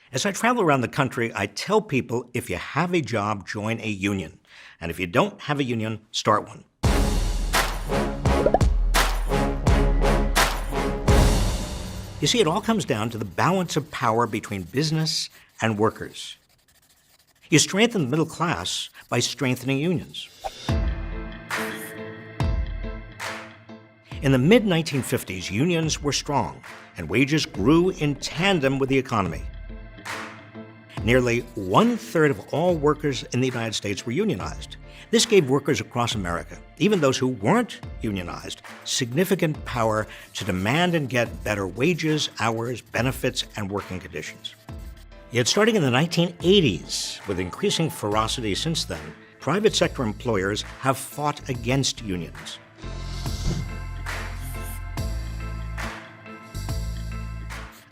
As I travel around the country, I tell people if you have a job, join a union. And if you don't have a union, start one. You see, it all comes down to the balance of power between business and workers. You strengthen the middle class by strengthening unions. In the mid-1950s, unions were strong, and wages grew in tandem with the economy. Nearly one-third of all workers in the United States were unionized. This gave workers across America, even those who weren't unionized, significant power to demand and get better wages, hours, benefits, and working conditions. Yet starting in the 1980s, with increasing ferocity since then, private sector employers have fought against unions.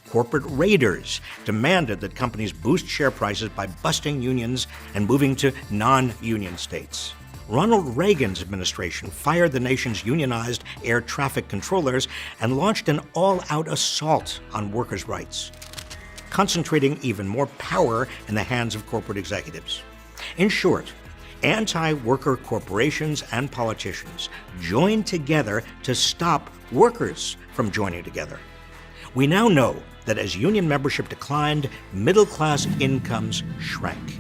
Corporate raiders demanded that companies boost share prices by busting unions and moving to non-union states. Ronald Reagan's administration fired the nation's unionized air traffic controllers and launched an all-out assault on workers' rights, concentrating even more power in the hands of corporate executives. In short, anti-worker corporations and politicians joined together to stop workers from joining together. We now know that as union membership declined, middle-class incomes shrank.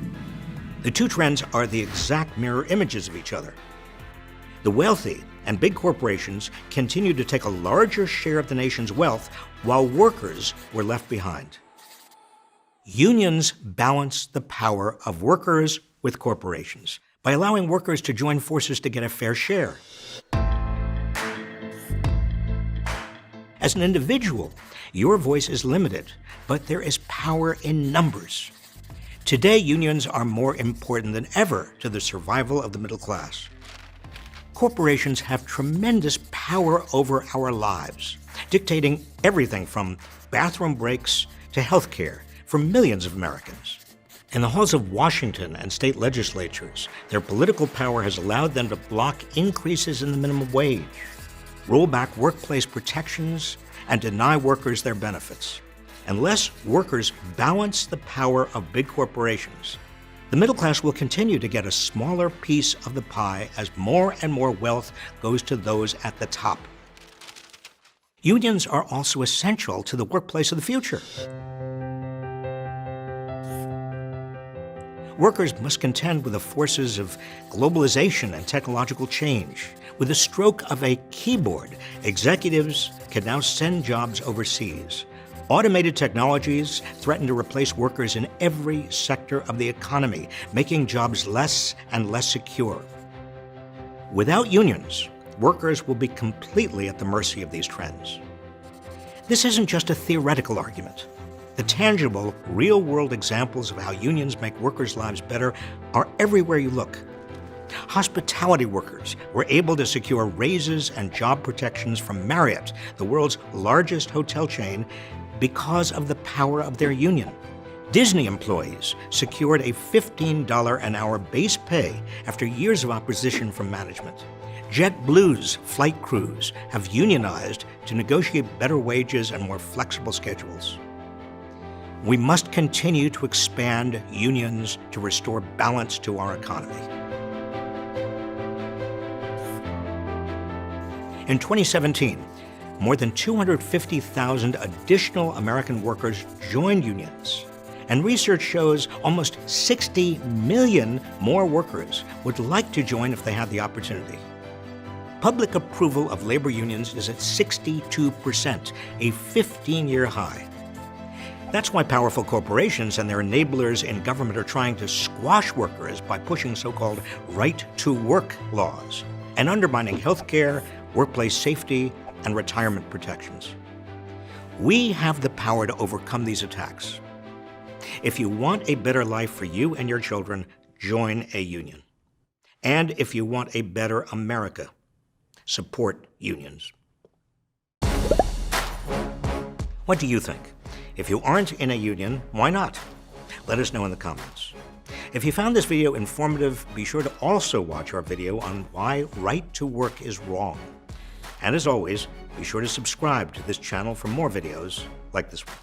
The two trends are the exact mirror images of each other. The wealthy and big corporations continued to take a larger share of the nation's wealth, while workers were left behind. Unions balance the power of workers with corporations by allowing workers to join forces to get a fair share. As an individual, your voice is limited, but there is power in numbers. Today, unions are more important than ever to the survival of the middle class. Corporations have tremendous power over our lives, dictating everything from bathroom breaks to health care for millions of Americans. In the halls of Washington and state legislatures, their political power has allowed them to block increases in the minimum wage, roll back workplace protections, and deny workers their benefits. Unless workers balance the power of big corporations, the middle class will continue to get a smaller piece of the pie as more and more wealth goes to those at the top. Unions are also essential to the workplace of the future. Workers must contend with the forces of globalization and technological change. With the stroke of a keyboard, executives can now send jobs overseas. Automated technologies threaten to replace workers in every sector of the economy, making jobs less and less secure. Without unions, workers will be completely at the mercy of these trends. This isn't just a theoretical argument. The tangible, real-world examples of how unions make workers' lives better are everywhere you look. Hospitality workers were able to secure raises and job protections from Marriott, the world's largest hotel chain, because of the power of their union. Disney employees secured a $15 an hour base pay after years of opposition from management. JetBlue's flight crews have unionized to negotiate better wages and more flexible schedules. We must continue to expand unions to restore balance to our economy. In 2017, more than 250,000 additional American workers joined unions, and research shows almost 60 million more workers would like to join if they had the opportunity. Public approval of labor unions is at 62%, a 15-year high. That's why powerful corporations and their enablers in government are trying to squash workers by pushing so-called right-to-work laws and undermining health care, workplace safety, and retirement protections. We have the power to overcome these attacks. If you want a better life for you and your children, join a union. And if you want a better America, support unions. What do you think? If you aren't in a union, why not? Let us know in the comments. If you found this video informative, be sure to also watch our video on why right to work is wrong. And as always, be sure to subscribe to this channel for more videos like this one.